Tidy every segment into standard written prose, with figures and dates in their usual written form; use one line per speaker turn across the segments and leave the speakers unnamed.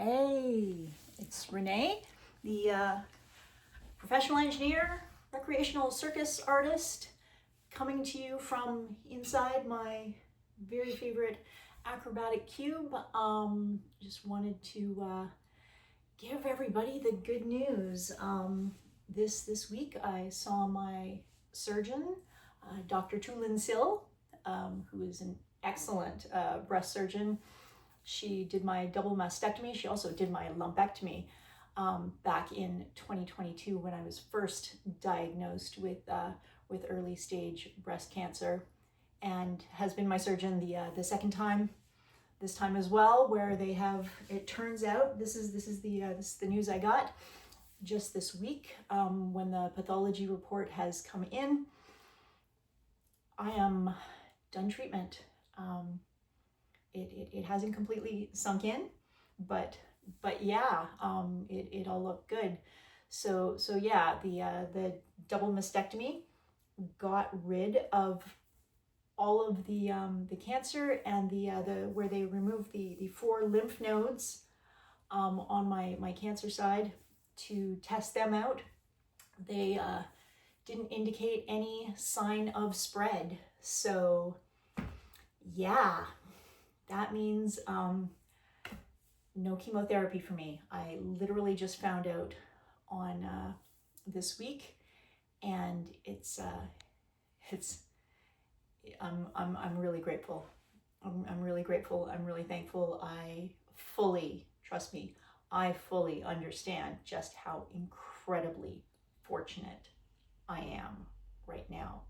Hey, it's Renee, the professional engineer, recreational circus artist, coming to you from inside my very favorite acrobatic cube. Just wanted to give everybody the good news. This week I saw my surgeon, Dr. Turbulent, who is an excellent breast surgeon. She did my double mastectomy. She also did my lumpectomy back in 2022 when I was first diagnosed with early stage breast cancer, and has been my surgeon the second time, this time as well, where they have, it turns out, this is the news I got just this week when the pathology report has come in. I am done treatment. It hasn't completely sunk in, but yeah, it all looked good. So yeah, the double mastectomy got rid of all of the cancer, and the where they removed the 4 lymph nodes on my cancer side to test them out. They didn't indicate any sign of spread. So yeah, that means no chemotherapy for me. I literally just found out on this week, and I'm really grateful. I'm really grateful. I'm really thankful. Trust me, I fully understand just how incredibly fortunate I am right now.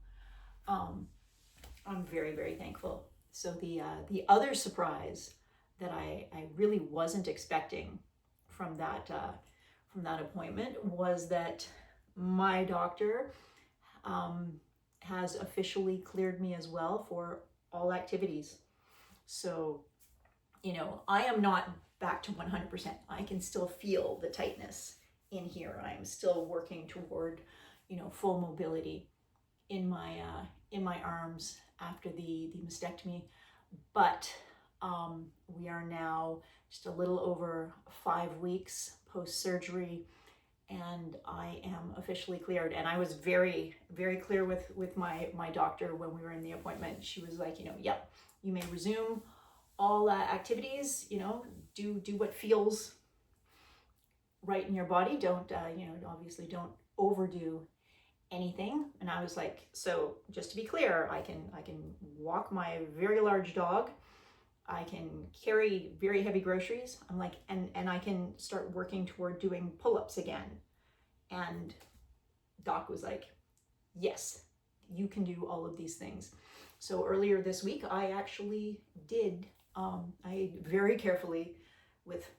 I'm very, very thankful. So the other surprise that I really wasn't expecting from that appointment was that my doctor has officially cleared me as well for all activities. So, I am not back to 100%. I can still feel the tightness in here. I am still working toward, full mobility in my arms after the mastectomy, but we are now just a little over 5 weeks post-surgery, and I am officially cleared. And I was very, very clear with my doctor when we were in the appointment. She was like, yep, you may resume all activities, do what feels right in your body. Don't, obviously don't overdo anything. And I was like, so just to be clear, I can walk my very large dog. I can carry very heavy groceries. I'm like, and I can start working toward doing pull-ups again. And Doc was like, yes, you can do all of these things. So earlier this week, I actually did, I very carefully, with,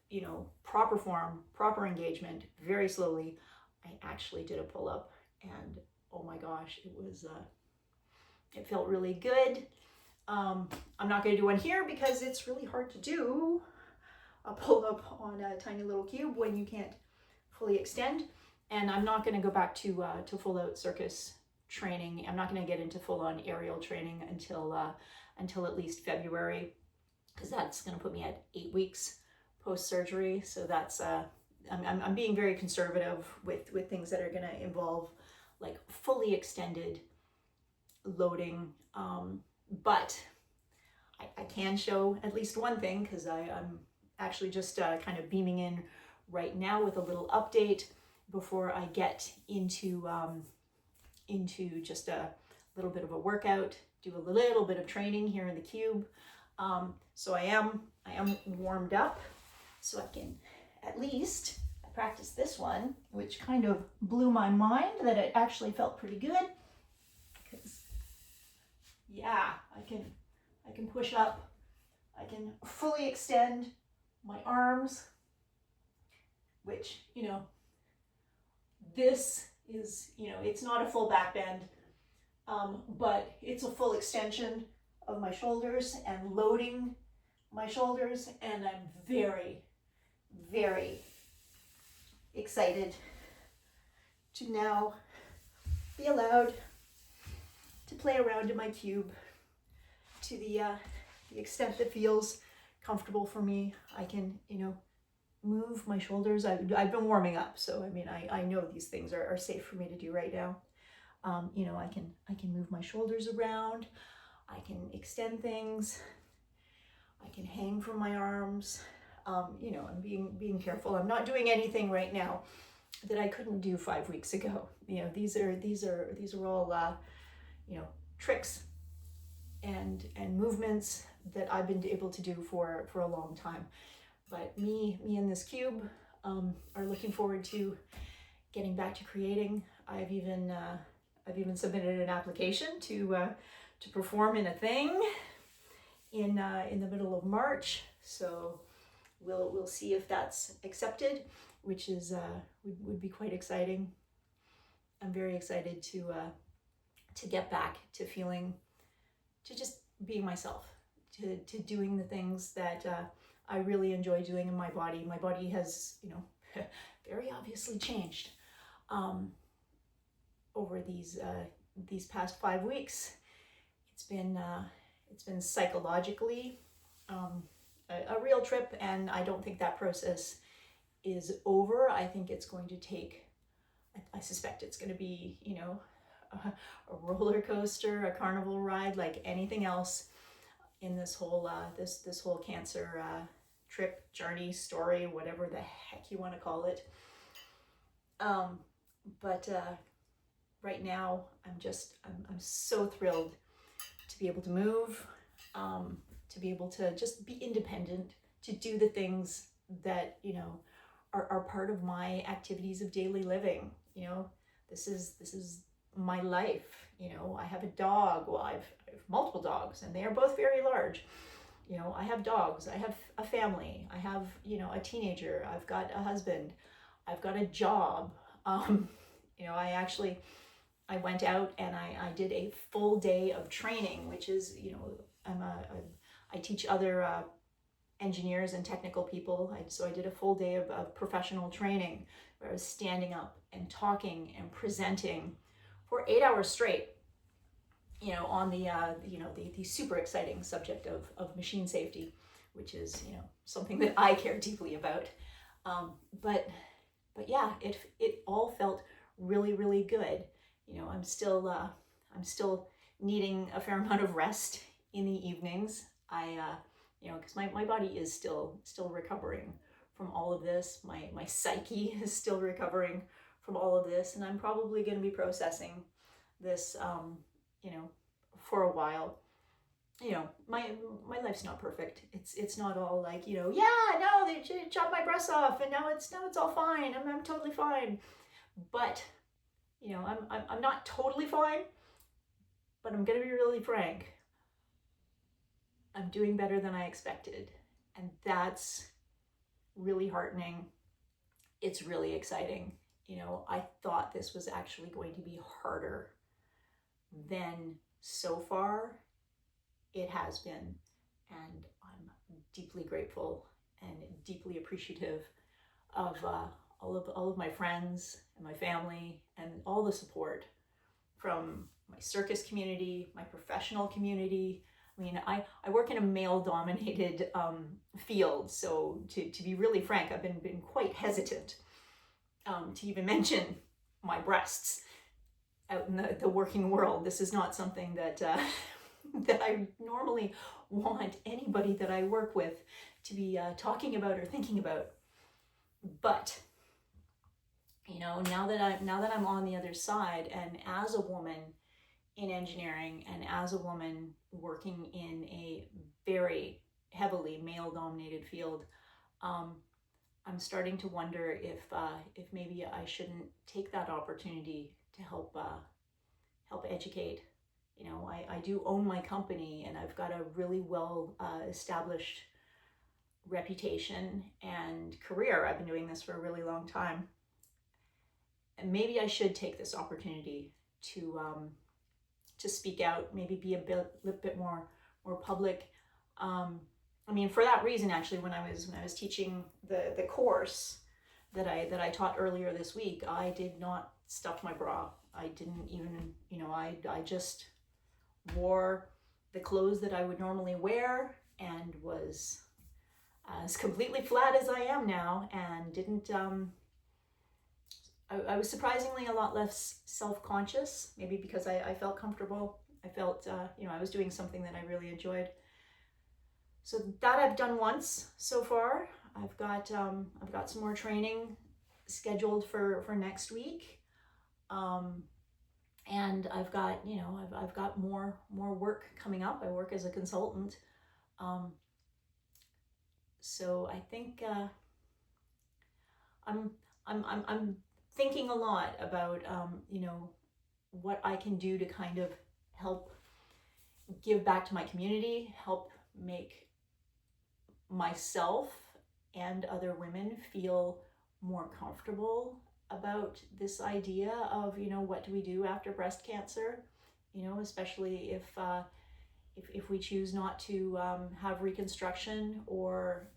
proper form, proper engagement, very slowly, I actually did a pull-up. And oh my gosh, it felt really good. I'm not going to do one here because it's really hard to do a pull-up on a tiny little cube when you can't fully extend. And I'm not going to go back to full-out circus training. I'm not going to get into full-on aerial training until at least February, because that's going to put me at 8 weeks post-surgery. So that's I'm being very conservative with things that are going to involve like fully extended loading, but I can show at least one thing, because I'm actually just kind of beaming in right now with a little update before I get into just a little bit of a workout, do a little bit of training here in the cube. So I am warmed up, so I can at least practice this one, which kind of blew my mind that it actually felt pretty good, because yeah, I can push up, I can fully extend my arms, which, this is, it's not a full back bend, but it's a full extension of my shoulders and loading my shoulders, and I'm very, very excited to now be allowed to play around in my cube to the extent that feels comfortable for me. I can, move my shoulders. I've been warming up, so I mean, I know these things are safe for me to do right now. You know, I can move my shoulders around. I can extend things. I can hang from my arms. You know, I'm being careful. I'm not doing anything right now that I couldn't do 5 weeks ago. You know, these are all you know, tricks and movements that I've been able to do for a long time. But me and this cube are looking forward to getting back to creating. I've even submitted an application to perform in a thing in the middle of March. So we'll see if that's accepted, which is would be quite exciting. I'm very excited to get back to feeling, to just being myself, to doing the things that I really enjoy doing in my body. My body has, you know, very obviously changed over these past 5 weeks. It's been psychologically a real trip, and I don't think that process is over. I think it's going to take, I suspect it's going to be, you know, a roller coaster, a carnival ride, like anything else in this whole this whole cancer trip, journey, story, whatever the heck you want to call it. But right now, I'm so thrilled to be able to move, to be able to just be independent, to do the things that, you know, are part of my activities of daily living. You know, this is my life. You know, I have a dog. Well, I have multiple dogs, and they are both very large. You know, I have dogs. I have a family. I have, you know, a teenager. I've got a husband. I've got a job. You know, I went out and I did a full day of training, which is, you know, I teach other engineers and technical people. So I did a full day of professional training where I was standing up and talking and presenting for 8 hours straight, you know, on the, you know, the super exciting subject of machine safety, which is, you know, something that I care deeply about. But yeah, it all felt really, really good. You know, I'm still needing a fair amount of rest in the evenings. You know, because my body is still recovering from all of this. My psyche is still recovering from all of this, and I'm probably going to be processing this, you know, for a while. You know, my life's not perfect. It's not all like, you know, yeah, no, they chopped my breasts off, and now it's all fine. I'm totally fine. But, you know, I'm not totally fine. But I'm gonna be really frank. I'm doing better than I expected, and that's really heartening. It's really exciting. You know, I thought this was actually going to be harder than so far it has been, and I'm deeply grateful and deeply appreciative of all of my friends and my family and all the support from my circus community, my professional community. I mean, I work in a male-dominated field, so to be really frank, I've been quite hesitant to even mention my breasts out in the working world. This is not something that that I normally want anybody that I work with to be talking about or thinking about. But you know, now that I'm on the other side, and as a woman in engineering, and as a woman working in a very heavily male-dominated field, I'm starting to wonder if maybe I shouldn't take that opportunity to help educate. You know, I do own my company, and I've got a really well established reputation and career. I've been doing this for a really long time, and maybe I should take this opportunity to speak out, maybe be a little bit more public. I mean, for that reason, actually, when I was teaching the course that I taught earlier this week, I did not stuff my bra. I didn't even, you know, I just wore the clothes that I would normally wear, and was as completely flat as I am now, and didn't, I was surprisingly a lot less self-conscious, maybe because I felt comfortable. I felt, I was doing something that I really enjoyed. So that I've done once so far. I've got some more training scheduled for next week. And I've got, I've got more work coming up. I work as a consultant. So I think I'm thinking a lot about, what I can do to kind of help give back to my community, help make myself and other women feel more comfortable about this idea of, what do we do after breast cancer, especially if we choose not to have reconstruction or,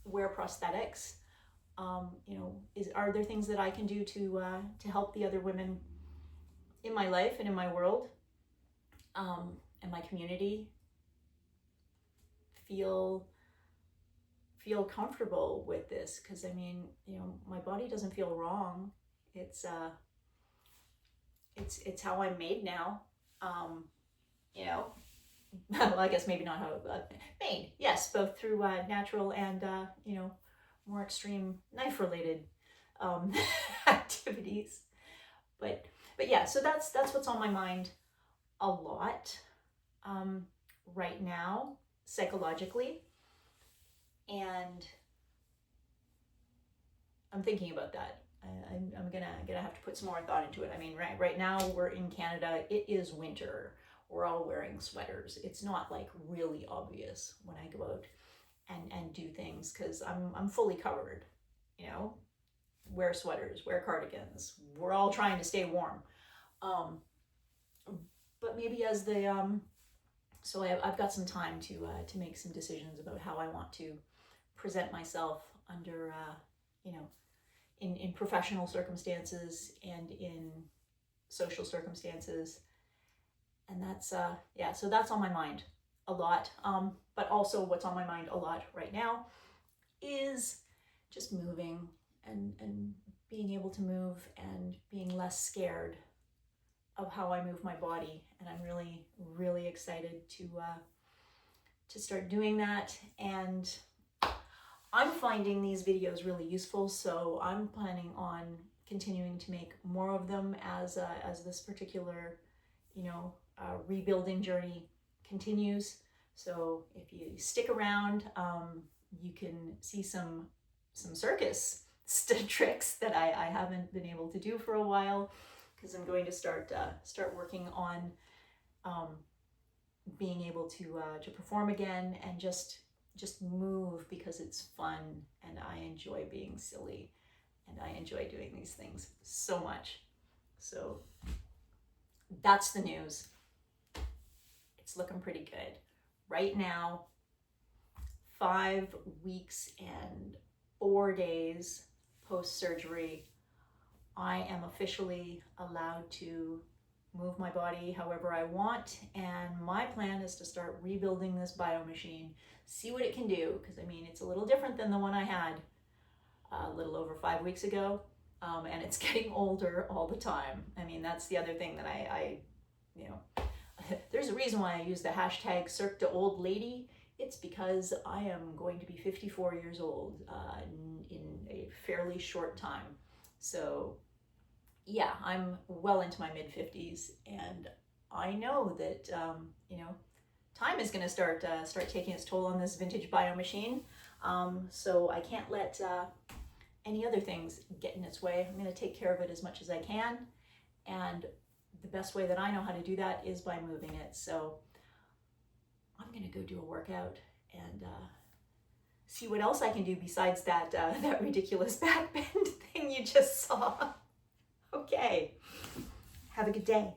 wear prosthetics. Are there things that I can do to help the other women in my life and in my world, and my community feel comfortable with this? Because I mean, my body doesn't feel wrong. It's how I'm made now. Well, I guess maybe not how made. Yes, both through natural and more extreme knife-related activities. But yeah, so that's what's on my mind a lot right now, psychologically, and I'm thinking about that. I'm gonna have to put some more thought into it. I mean, right now we're in Canada. It is winter. We're all wearing sweaters. It's not like really obvious when I go out and do things, because I'm fully covered. Wear sweaters, wear cardigans. We're all trying to stay warm. But maybe as the so I've got some time to make some decisions about how I want to present myself under in professional circumstances and in social circumstances. And that's so that's on my mind a lot. But also what's on my mind a lot right now is just moving and being able to move and being less scared of how I move my body. And I'm really, really excited to start doing that. And I'm finding these videos really useful, so I'm planning on continuing to make more of them as this particular, rebuilding journey continues. So if you stick around, you can see some circus tricks that I haven't been able to do for a while, because I'm going to start working on being able to perform again and just move, because it's fun and I enjoy being silly and I enjoy doing these things so much. So that's the news. It's looking pretty good. Right now, 5 weeks and 4 days post-surgery, I am officially allowed to move my body however I want, and my plan is to start rebuilding this biomachine, see what it can do, because I mean, it's a little different than the one I had a little over 5 weeks ago, and it's getting older all the time. I mean, that's the other thing that I there's a reason why I use the hashtag Cirque de Old Lady. It's because I am going to be 54 years old in a fairly short time. So yeah, I'm well into my mid-50s, and I know that time is going to start taking its toll on this vintage biomachine. So I can't let any other things get in its way. I'm going to take care of it as much as I can, and the best way that I know how to do that is by moving it. So I'm going to go do a workout and see what else I can do besides that that ridiculous back bend thing you just saw. Okay, have a good day.